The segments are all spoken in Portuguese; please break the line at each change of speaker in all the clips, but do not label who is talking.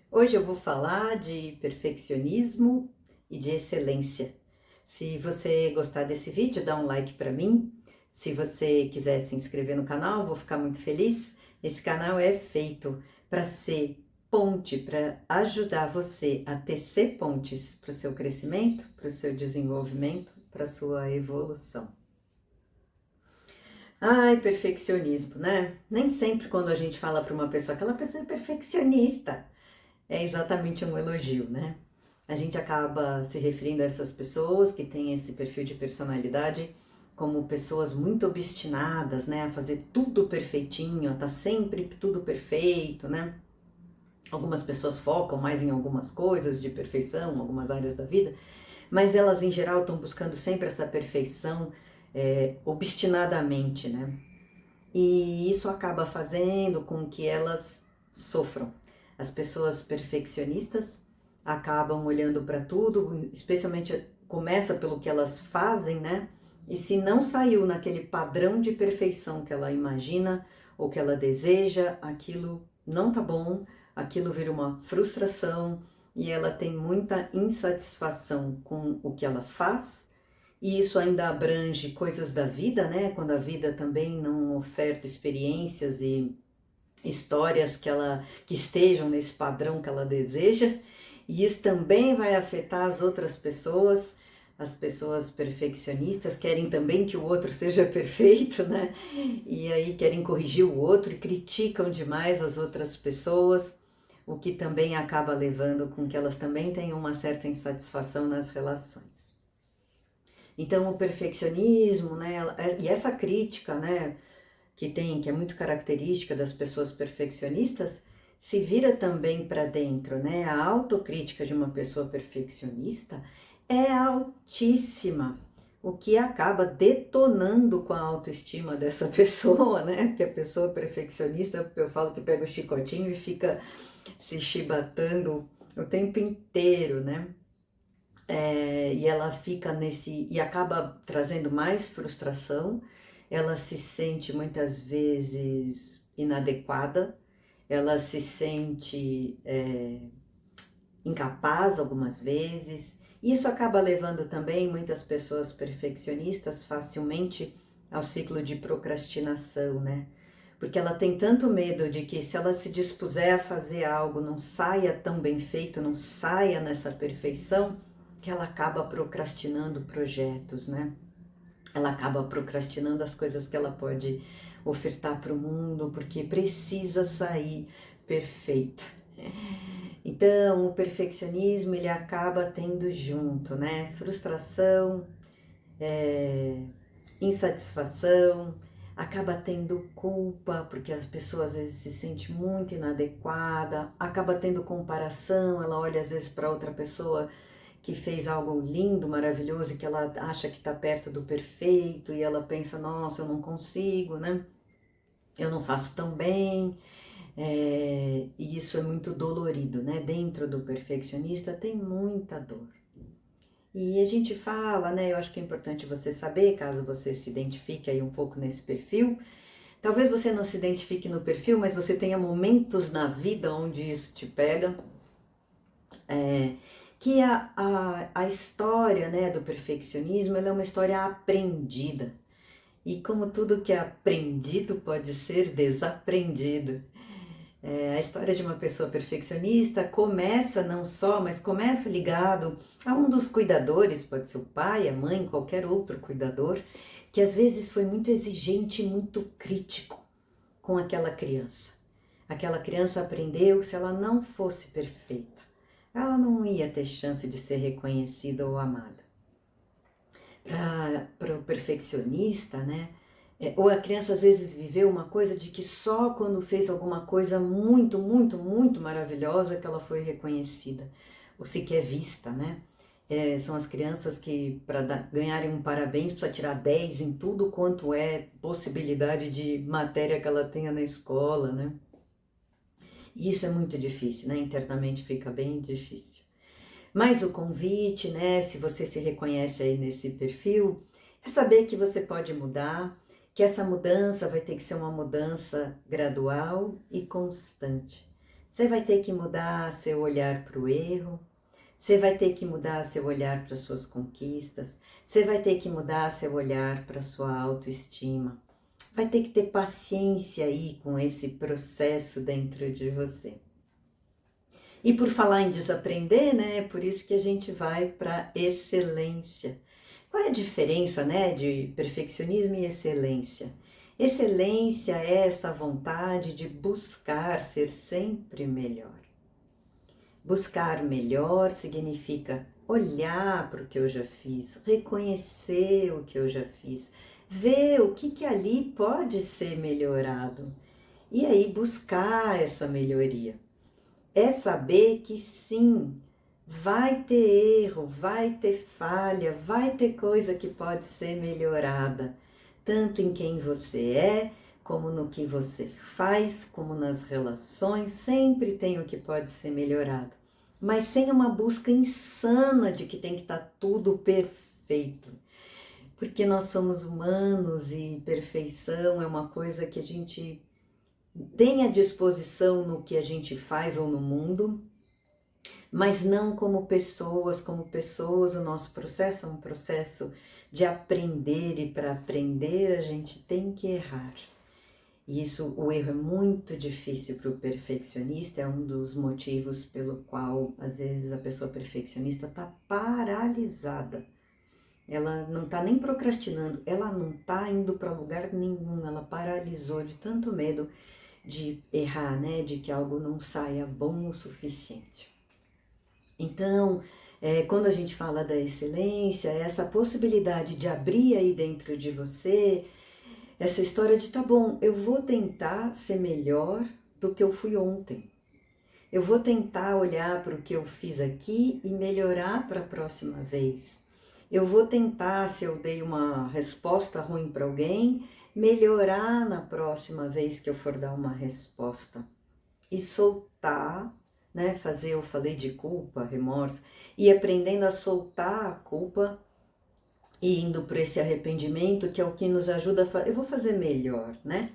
Hoje eu vou falar de perfeccionismo e de excelência. Se você gostar desse vídeo, dá um like para mim. Se você quiser se inscrever no canal, vou ficar muito feliz. Esse canal é feito para ser ponte, para ajudar você a tecer pontes para o seu crescimento, para o seu desenvolvimento, para a sua evolução. Ai, perfeccionismo, né? Nem sempre quando a gente fala para uma pessoa, aquela pessoa é perfeccionista, é exatamente um elogio, né? A gente acaba se referindo a essas pessoas que têm esse perfil de personalidade como pessoas muito obstinadas, né? A fazer tudo perfeitinho, a tá sempre tudo perfeito, né? Algumas pessoas focam mais em algumas coisas de perfeição, algumas áreas da vida, mas elas em geral estão buscando sempre essa perfeição obstinadamente, né? E isso acaba fazendo com que elas sofram. As pessoas perfeccionistas acabam olhando para tudo, especialmente começa pelo que elas fazem, né? E se não saiu naquele padrão de perfeição que ela imagina ou que ela deseja, aquilo não tá bom, aquilo vira uma frustração e ela tem muita insatisfação com o que ela faz. E isso ainda abrange coisas da vida, né? Quando a vida também não oferta experiências e histórias que estejam nesse padrão que ela deseja. E isso também vai afetar as outras pessoas. As pessoas perfeccionistas querem também que o outro seja perfeito, né? E aí querem corrigir o outro e criticam demais as outras pessoas, o que também acaba levando com que elas também tenham uma certa insatisfação nas relações. Então, o perfeccionismo, né, e essa crítica, né, que é muito característica das pessoas perfeccionistas, se vira também para dentro, né? A autocrítica de uma pessoa perfeccionista é altíssima, o que acaba detonando com a autoestima dessa pessoa, né? Porque a pessoa perfeccionista, eu falo que pega o chicotinho e fica se chibatando o tempo inteiro, né? E ela fica e acaba trazendo mais frustração, ela se sente muitas vezes inadequada, ela se sente incapaz algumas vezes. Isso acaba levando também muitas pessoas perfeccionistas facilmente ao ciclo de procrastinação, né? Porque ela tem tanto medo de que se ela se dispuser a fazer algo não saia tão bem feito, não saia nessa perfeição, que ela acaba procrastinando projetos, né? Ela acaba procrastinando as coisas que ela pode ofertar para o mundo, porque precisa sair perfeita. Então, o perfeccionismo ele acaba tendo junto, né? Frustração, insatisfação, acaba tendo culpa, porque as pessoas às vezes se sente muito inadequada, acaba tendo comparação, ela olha às vezes para outra pessoa que fez algo lindo, maravilhoso, e que ela acha que está perto do perfeito, e ela pensa, nossa, eu não consigo, né? Eu não faço tão bem, e isso é muito dolorido, né? Dentro do perfeccionista tem muita dor. E a gente fala, né? Eu acho que é importante você saber, caso você se identifique aí um pouco nesse perfil. Talvez você não se identifique no perfil, mas você tenha momentos na vida onde isso te pega. Que a história, né, do perfeccionismo ela é uma história aprendida. E como tudo que é aprendido pode ser desaprendido. A história de uma pessoa perfeccionista começa não só, mas começa ligado a um dos cuidadores, pode ser o pai, a mãe, qualquer outro cuidador, que às vezes foi muito exigente e muito crítico com aquela criança. Aquela criança aprendeu que se ela não fosse perfeita, ela não ia ter chance de ser reconhecida ou amada. Para o perfeccionista, né? Ou a criança às vezes viveu uma coisa de que só quando fez alguma coisa muito, muito, muito maravilhosa que ela foi reconhecida, ou sequer vista, né? São as crianças que, para ganharem um parabéns, precisa tirar 10 em tudo quanto é possibilidade de matéria que ela tenha na escola, né? E isso é muito difícil, né? Internamente fica bem difícil. Mas o convite, né, se você se reconhece aí nesse perfil, é saber que você pode mudar, que essa mudança vai ter que ser uma mudança gradual e constante. Você vai ter que mudar seu olhar para o erro, você vai ter que mudar seu olhar para suas conquistas, você vai ter que mudar seu olhar para sua autoestima. Vai ter que ter paciência aí com esse processo dentro de você. E por falar em desaprender, né? É por isso que a gente vai para excelência. Qual é a diferença, né, de perfeccionismo e excelência? Excelência é essa vontade de buscar ser sempre melhor. Buscar melhor significa olhar para o que eu já fiz, reconhecer o que eu já fiz, ver o que ali pode ser melhorado e aí buscar essa melhoria. É saber que sim, vai ter erro, vai ter falha, vai ter coisa que pode ser melhorada, tanto em quem você é, como no que você faz, como nas relações, sempre tem o que pode ser melhorado, mas sem uma busca insana de que tem que estar tudo perfeito, porque nós somos humanos e perfeição é uma coisa que a gente tem à disposição no que a gente faz ou no mundo, mas não como pessoas. Como pessoas, o nosso processo é um processo de aprender, e para aprender a gente tem que errar. E isso, o erro é muito difícil para o perfeccionista, é um dos motivos pelo qual, às vezes, a pessoa perfeccionista está paralisada. Ela não está nem procrastinando, ela não está indo para lugar nenhum, ela paralisou de tanto medo de errar, né? De que algo não saia bom o suficiente. Então, quando a gente fala da excelência, é essa possibilidade de abrir aí dentro de você essa história de, tá bom, eu vou tentar ser melhor do que eu fui ontem. Eu vou tentar olhar para o que eu fiz aqui e melhorar para a próxima vez. Eu vou tentar, se eu dei uma resposta ruim para alguém, melhorar na próxima vez que eu for dar uma resposta. E soltar, né? Fazer, eu falei de culpa, remorso, e aprendendo a soltar a culpa e indo para esse arrependimento, que é o que nos ajuda a fazer. Eu vou fazer melhor, né?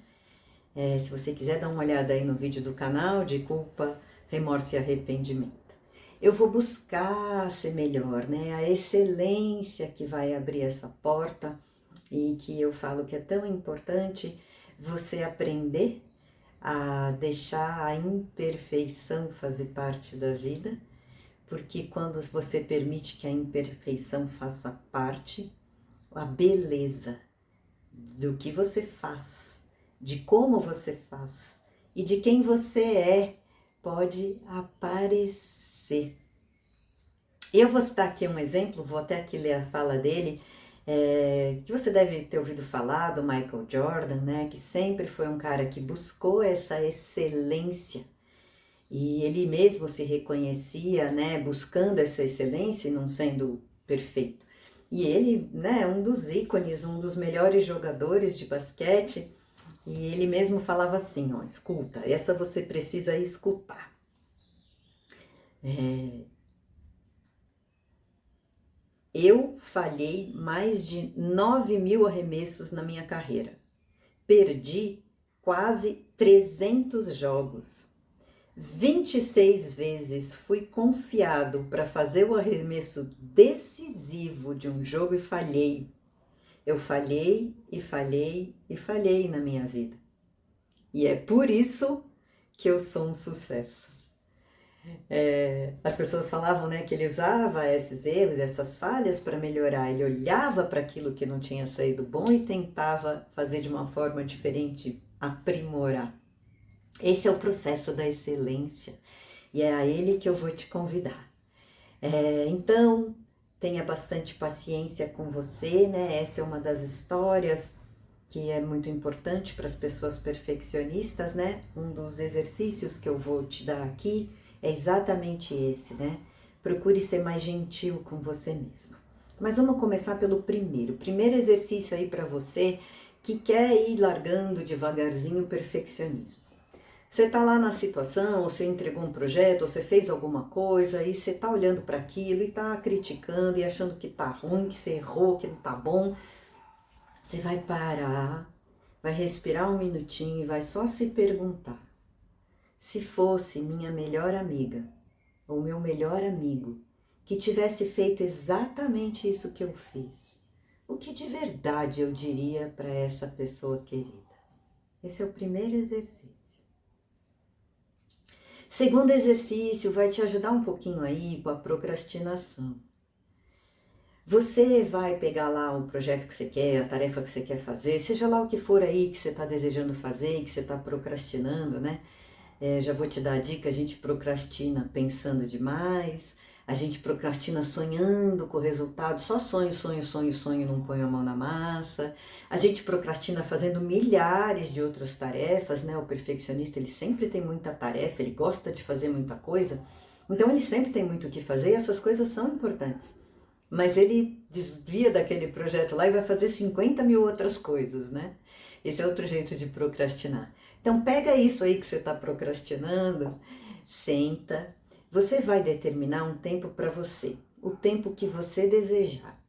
Se você quiser dar uma olhada aí no vídeo do canal de culpa, remorso e arrependimento. Eu vou buscar ser melhor, né? A excelência que vai abrir essa porta e que eu falo que é tão importante você aprender a deixar a imperfeição fazer parte da vida, porque quando você permite que a imperfeição faça parte, a beleza do que você faz, de como você faz e de quem você é pode aparecer. Eu vou citar aqui um exemplo, vou até aqui ler a fala dele, que você deve ter ouvido falar do Michael Jordan, né? Que sempre foi um cara que buscou essa excelência e ele mesmo se reconhecia, né? Buscando essa excelência e não sendo perfeito. E ele, né? É um dos ícones, um dos melhores jogadores de basquete. E ele mesmo falava assim, ó, escuta, essa você precisa escutar. Eu falhei mais de 9.000 arremessos na minha carreira. Perdi quase 300 jogos. 26 vezes fui confiado para fazer o arremesso decisivo de um jogo e falhei. Eu falhei e falhei e falhei na minha vida. E é por isso que eu sou um sucesso. As pessoas falavam, né, que ele usava esses erros, essas falhas para melhorar. Ele olhava para aquilo que não tinha saído bom e tentava fazer de uma forma diferente, aprimorar. Esse é o processo da excelência e é a ele que eu vou te convidar. Então, tenha bastante paciência com você, né? Essa é uma das histórias que é muito importante para as pessoas perfeccionistas, né? Um dos exercícios que eu vou te dar aqui é exatamente esse, né? Procure ser mais gentil com você mesmo. Mas vamos começar pelo primeiro. O primeiro exercício aí para você que quer ir largando devagarzinho o perfeccionismo. Você está lá na situação, ou você entregou um projeto, ou você fez alguma coisa, e você está olhando para aquilo e está criticando e achando que está ruim, que você errou, que não está bom. Você vai parar, vai respirar um minutinho e vai só se perguntar: se fosse minha melhor amiga ou meu melhor amigo que tivesse feito exatamente isso que eu fiz, o que de verdade eu diria para essa pessoa querida? Esse é o primeiro exercício. Segundo exercício, vai te ajudar um pouquinho aí com a procrastinação. Você vai pegar lá o projeto que você quer, a tarefa que você quer fazer, seja lá o que for aí que você está desejando fazer e que você está procrastinando, né? Já vou te dar a dica, a gente procrastina pensando demais, a gente procrastina sonhando com o resultado, só sonho, sonho, sonho, sonho, não põe a mão na massa. A gente procrastina fazendo milhares de outras tarefas, né? O perfeccionista, ele sempre tem muita tarefa, ele gosta de fazer muita coisa, então ele sempre tem muito o que fazer e essas coisas são importantes. Mas ele desvia daquele projeto lá e vai fazer 50 mil outras coisas, né? Esse é outro jeito de procrastinar. Então pega isso aí que você está procrastinando, senta, você vai determinar um tempo para você, o tempo que você desejar.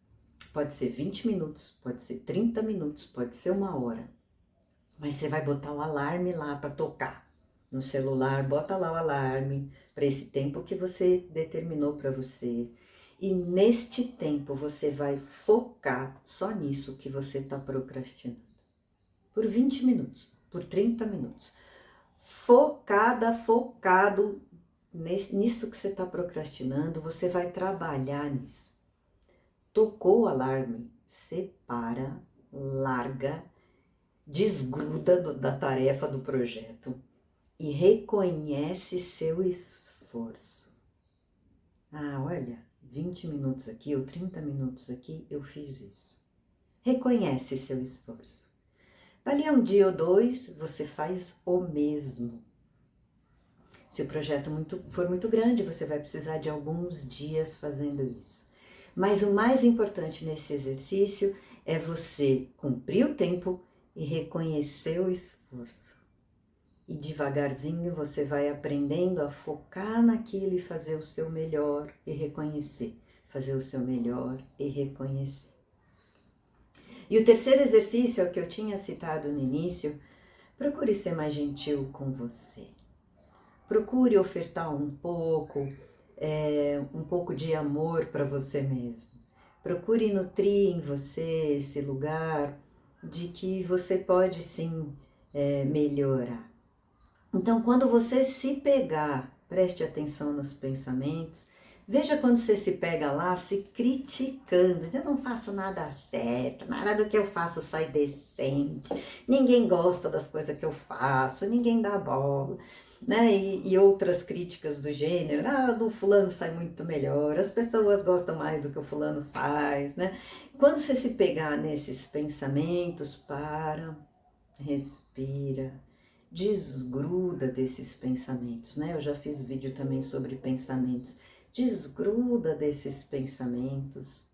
Pode ser 20 minutos, pode ser 30 minutos, pode ser 1 hora. Mas você vai botar o alarme lá para tocar no celular, bota lá o alarme para esse tempo que você determinou para você. E neste tempo você vai focar só nisso que você está procrastinando. Por 20 minutos, por 30 minutos. Focado nisso que você está procrastinando, você vai trabalhar nisso. Tocou o alarme, separa, larga, desgruda da tarefa do projeto e reconhece seu esforço. Ah, olha, 20 minutos aqui ou 30 minutos aqui eu fiz isso. Reconhece seu esforço. Dali a um dia ou dois, você faz o mesmo. Se o projeto for muito grande, você vai precisar de alguns dias fazendo isso. Mas o mais importante nesse exercício é você cumprir o tempo e reconhecer o esforço. E devagarzinho você vai aprendendo a focar naquilo e fazer o seu melhor e reconhecer. Fazer o seu melhor e reconhecer. E o terceiro exercício é o que eu tinha citado no início. Procure ser mais gentil com você. Procure ofertar um pouco de amor para você mesmo. Procure nutrir em você esse lugar de que você pode sim melhorar. Então, quando você se pegar, preste atenção nos pensamentos, veja quando você se pega lá se criticando, eu não faço nada certo, nada do que eu faço sai decente, ninguém gosta das coisas que eu faço, ninguém dá bola, né? E outras críticas do gênero, do fulano sai muito melhor, as pessoas gostam mais do que o fulano faz, né? Quando você se pegar nesses pensamentos, respira, desgruda desses pensamentos, né? Eu já fiz vídeo também sobre pensamentos. Desgruda desses pensamentos.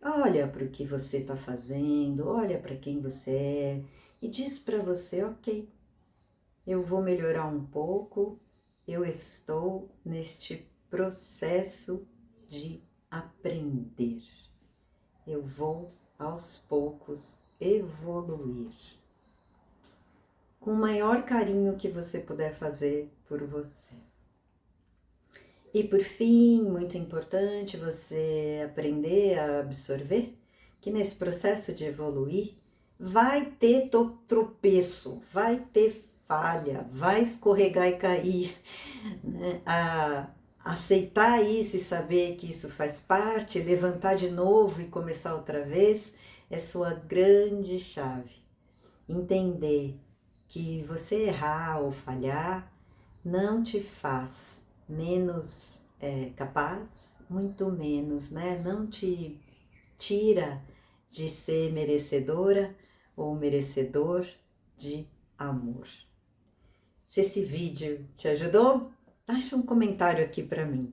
Olha para o que você está fazendo, olha para quem você é e diz para você, ok, eu vou melhorar um pouco, eu estou neste processo de aprender. Eu vou aos poucos evoluir. Com o maior carinho que você puder fazer por você. E por fim, muito importante você aprender a absorver que nesse processo de evoluir vai ter tropeço, vai ter falha, vai escorregar e cair, né? Aceitar isso e saber que isso faz parte, levantar de novo e começar outra vez é sua grande chave. Entender que você errar ou falhar não te faz menos capaz, muito menos, né? Não te tira de ser merecedora ou merecedor de amor. Se esse vídeo te ajudou, deixa um comentário aqui para mim.